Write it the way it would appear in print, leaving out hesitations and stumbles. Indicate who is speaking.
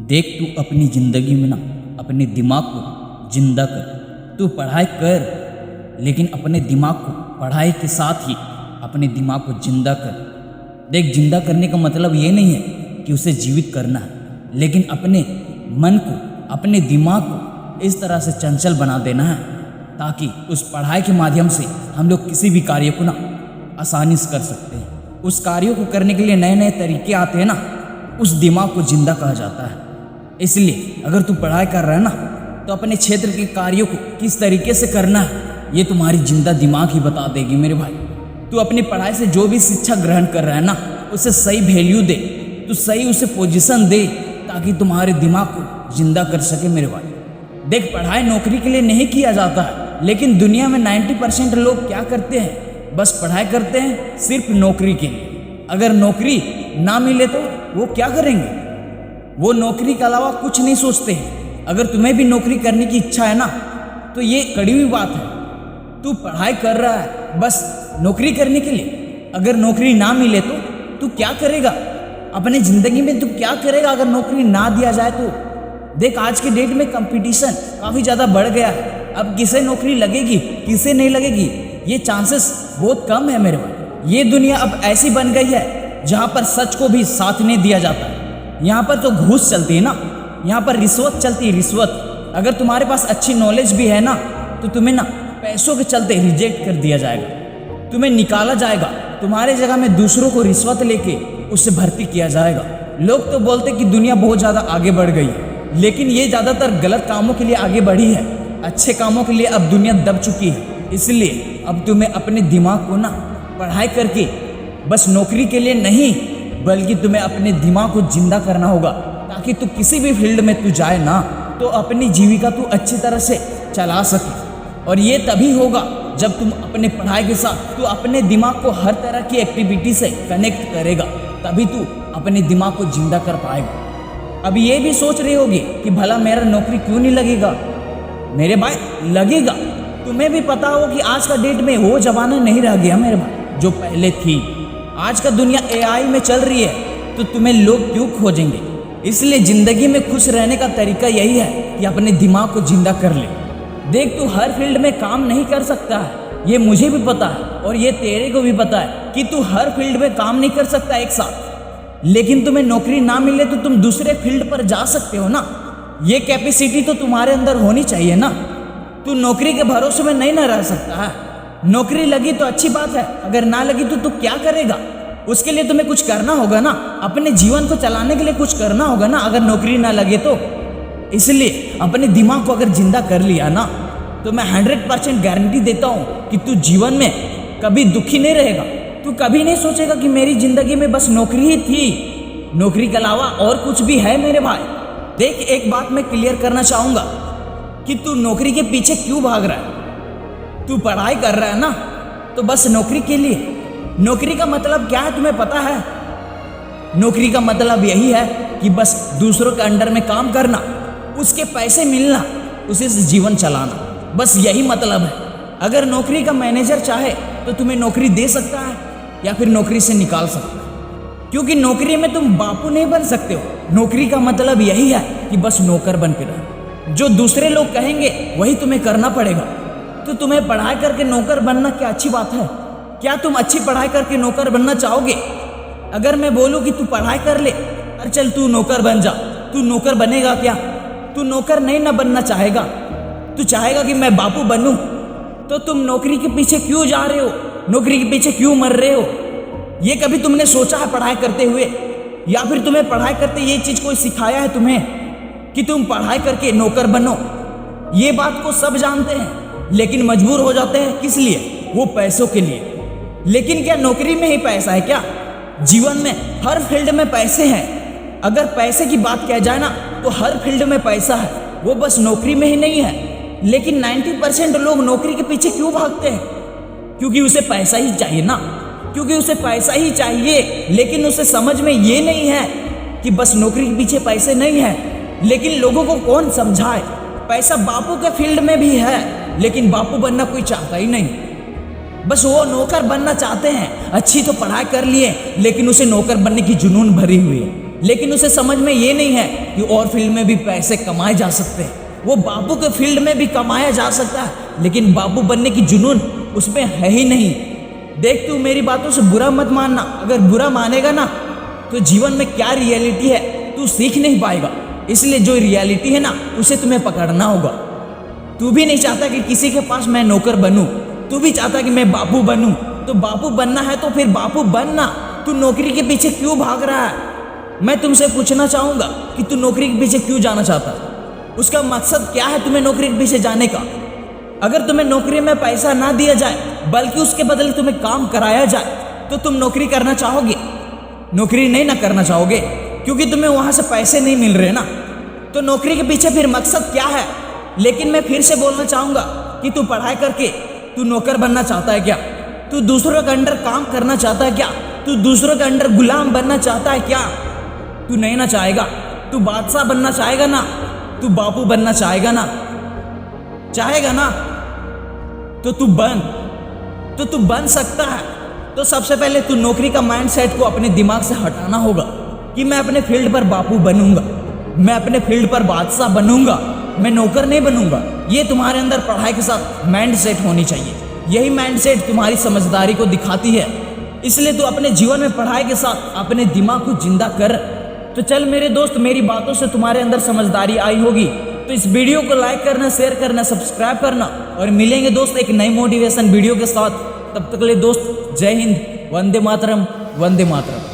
Speaker 1: देख तू अपनी ज़िंदगी में ना अपने दिमाग को जिंदा कर। तू पढ़ाई कर लेकिन अपने दिमाग को पढ़ाई के साथ ही अपने दिमाग को जिंदा कर। देख, जिंदा करने का मतलब ये नहीं है कि उसे जीवित करना है, लेकिन अपने मन को, अपने दिमाग को इस तरह से चंचल बना देना है ताकि उस पढ़ाई के माध्यम से हम लोग किसी भी कार्य को ना आसानी से कर सकते हैं। उस कार्यों को करने के लिए नए नए तरीके आते हैं ना, उस दिमाग को जिंदा कहा जाता है। इसलिए अगर तू पढ़ाई कर रहा है ना, तो अपने क्षेत्र के कार्यों को किस तरीके से करना है ये तुम्हारी जिंदा दिमाग ही बता देगी मेरे भाई। तू अपनी पढ़ाई से जो भी शिक्षा ग्रहण कर रहा है ना, उसे सही वैल्यू दे, तू सही उसे पोजीशन दे ताकि तुम्हारे दिमाग को जिंदा कर सके मेरे भाई। देख, पढ़ाई नौकरी के लिए नहीं किया जाता है, लेकिन दुनिया में 90% लोग क्या करते हैं, बस पढ़ाई करते हैं सिर्फ नौकरी के लिए। अगर नौकरी ना मिले तो वो क्या करेंगे? वो नौकरी के अलावा कुछ नहीं सोचते हैं। अगर तुम्हें भी नौकरी करने की इच्छा है ना, तो ये कड़ी हुई बात है। तू पढ़ाई कर रहा है बस नौकरी करने के लिए। अगर नौकरी ना मिले तो तू क्या करेगा अपने ज़िंदगी में? तू क्या करेगा अगर नौकरी ना दिया जाए तो? देख, आज के डेट में कंपटीशन काफ़ी ज़्यादा बढ़ गया है। अब किसे नौकरी लगेगी, किसे नहीं लगेगी, ये चांसेस बहुत कम है मेरे भाई। ये दुनिया अब ऐसी बन गई है जहाँ पर सच को भी साथ नहीं दिया जाता है। यहाँ पर तो घूस चलती है ना, यहाँ पर रिश्वत चलती है, रिश्वत। अगर तुम्हारे पास अच्छी नॉलेज भी है ना, तो तुम्हें ना पैसों के चलते रिजेक्ट कर दिया जाएगा, तुम्हें निकाला जाएगा। तुम्हारे जगह में दूसरों को रिश्वत लेके उससे भर्ती किया जाएगा। लोग तो बोलते कि दुनिया बहुत ज़्यादा आगे बढ़ गई है, लेकिन ये ज़्यादातर गलत कामों के लिए आगे बढ़ी है। अच्छे कामों के लिए अब दुनिया दब चुकी है। इसलिए अब तुम्हें अपने दिमाग को ना पढ़ाई करके बस नौकरी के लिए नहीं, बल्कि तुम्हें अपने दिमाग को जिंदा करना होगा ताकि तू किसी भी फील्ड में तू जाए ना, तो अपनी जीविका तू अच्छी तरह से चला सके। और ये तभी होगा जब तुम अपने पढ़ाई के साथ तू अपने दिमाग को हर तरह की एक्टिविटी से कनेक्ट करेगा, तभी तू अपने दिमाग को जिंदा कर पाएगा। अब ये भी सोच रहे होगे कि भला मेरा नौकरी क्यों नहीं लगेगा? मेरे भाई, लगेगा। तुम्हें भी पता हो कि आज का डेट में वो जमाना नहीं रह गया मेरे भाई जो पहले थी। आज का दुनिया AI में चल रही है, तो तुम्हें लोग क्यों खोजेंगे? इसलिए ज़िंदगी में खुश रहने का तरीका यही है कि अपने दिमाग को जिंदा कर ले। देख, तू हर फील्ड में काम नहीं कर सकता है, ये मुझे भी पता है और ये तेरे को भी पता है कि तू हर फील्ड में काम नहीं कर सकता एक साथ। लेकिन तुम्हें नौकरी ना मिले तो तुम दूसरे फील्ड पर जा सकते हो ना। ये कैपेसिटी तो तुम्हारे अंदर होनी चाहिए ना। तू नौकरी के भरोसे में नहीं ना रह सकता है। नौकरी लगी तो अच्छी बात है, अगर ना लगी तो तू क्या करेगा? उसके लिए तुम्हें कुछ करना होगा ना, अपने जीवन को चलाने के लिए कुछ करना होगा ना, अगर नौकरी ना लगे तो। इसलिए अपने दिमाग को अगर जिंदा कर लिया ना, तो मैं 100% गारंटी देता हूँ कि तू जीवन में कभी दुखी नहीं रहेगा। तू कभी नहीं सोचेगा कि मेरी जिंदगी में बस नौकरी ही थी, नौकरी के अलावा और कुछ भी है मेरे भाई। देख, एक बात मैं क्लियर करना चाहूँगा कि तू नौकरी के पीछे क्यों भाग रहा है। तू पढ़ाई कर रहा है ना, तो बस नौकरी के लिए। नौकरी का मतलब क्या है तुम्हें पता है? नौकरी का मतलब यही है कि बस दूसरों के अंडर में काम करना, उसके पैसे मिलना, उसी से जीवन चलाना, बस यही मतलब है। अगर नौकरी का मैनेजर चाहे तो तुम्हें नौकरी दे सकता है या फिर नौकरी से निकाल सकता है, क्योंकि नौकरी में तुम बापू नहीं बन सकते हो। नौकरी का मतलब यही है कि बस नौकर बन के रहो। जो दूसरे लोग कहेंगे वही तुम्हें करना पड़ेगा। तो तुम्हें पढ़ाई करके नौकर बनना क्या अच्छी बात है? क्या तुम अच्छी पढ़ाई करके नौकर बनना चाहोगे? अगर मैं बोलूँ कि तू पढ़ाई कर ले, अरे चल तू नौकर बन जा, तू नौकर बनेगा क्या? तू नौकर नहीं ना बनना चाहेगा, तू चाहेगा कि मैं बापू बनूं। तो तुम नौकरी के पीछे क्यों जा रहे हो? नौकरी के पीछे क्यों मर रहे हो? ये कभी तुमने सोचा है पढ़ाई करते हुए? या फिर तुम्हें पढ़ाई करते ये चीज़ कोई सिखाया है तुम्हें कि तुम पढ़ाई करके नौकर बनो? ये बात को सब जानते हैं, लेकिन मजबूर हो जाते हैं। किस लिए? वो पैसों के लिए। लेकिन क्या नौकरी में ही पैसा है क्या? जीवन में हर फील्ड में पैसे हैं। अगर पैसे की बात किया जाए ना, तो हर फील्ड में पैसा है, वो बस नौकरी में ही नहीं है। लेकिन 90% लोग नौकरी के पीछे क्यों भागते हैं? क्योंकि उसे पैसा ही चाहिए ना, क्योंकि उसे पैसा ही चाहिए। लेकिन उसे समझ में ये नहीं है कि बस नौकरी के पीछे पैसे नहीं है। लेकिन लोगों को कौन समझाए? पैसा बापू के फील्ड में भी है, लेकिन बापू बनना कोई चाहता ही नहीं, बस वो नौकर बनना चाहते हैं। अच्छी तो पढ़ाई कर लिए, लेकिन उसे नौकर बनने की जुनून भरी हुई है। लेकिन उसे समझ में ये नहीं है कि और फील्ड में भी पैसे कमाए जा सकते हैं। वो बाबू के फील्ड में भी कमाया जा सकता है, लेकिन बाबू बनने की जुनून उसमें है ही नहीं। देख, तू मेरी बातों से बुरा मत मानना। अगर बुरा मानेगा ना तो जीवन में क्या रियलिटी है तू सीख नहीं पाएगा। इसलिए जो रियलिटी है ना उसे तुम्हें पकड़ना होगा। तू भी नहीं चाहता कि किसी के पास मैं नौकर बनूं, तू भी चाहता कि मैं बापू बनूं। तो बापू बनना है तो फिर बापू बनना। तू नौकरी के पीछे क्यों भाग रहा है? मैं तुमसे पूछना चाहूंगा कि तू नौकरी के पीछे क्यों जाना चाहता है? उसका मकसद क्या है तुम्हें नौकरी के पीछे जाने का? अगर तुम्हें नौकरी में पैसा ना दिया जाए बल्कि उसके बदले तुम्हें काम कराया जाए तो तुम नौकरी करना चाहोगे? नौकरी नहीं ना करना चाहोगे क्योंकि तुम्हें वहां से पैसे नहीं मिल रहे ना। तो नौकरी के पीछे फिर मकसद क्या है? लेकिन मैं फिर से बोलना चाहूंगा कि तू पढ़ाई करके तू नौकर बनना चाहता है क्या? तू दूसरों के अंडर काम करना चाहता है क्या? तू दूसरों के अंडर गुलाम बनना चाहता है क्या? तू नहीं ना चाहेगा। तू बादशाह बनना चाहेगा ना? तू बापू बनना चाहेगा ना? चाहेगा ना? तो तू बन सकता है। तो सबसे पहले तू नौकरी का माइंडसेट को अपने दिमाग से हटाना होगा कि मैं अपने फील्ड पर बापू बनूंगा, मैं अपने फील्ड पर बादशाह बनूंगा, मैं नौकर नहीं बनूंगा। ये तुम्हारे अंदर पढ़ाई के साथ माइंडसेट होनी चाहिए। यही माइंडसेट तुम्हारी समझदारी को दिखाती है। इसलिए तू अपने जीवन में पढ़ाई के साथ अपने दिमाग को जिंदा कर। तो चल मेरे दोस्त, मेरी बातों से तुम्हारे अंदर समझदारी आई होगी तो इस वीडियो को लाइक करना, शेयर करना, सब्सक्राइब करना और मिलेंगे दोस्त एक नई मोटिवेशन वीडियो के साथ। तब तक के लिए दोस्त, जय हिंद, वंदे मातरम, वंदे मातरम।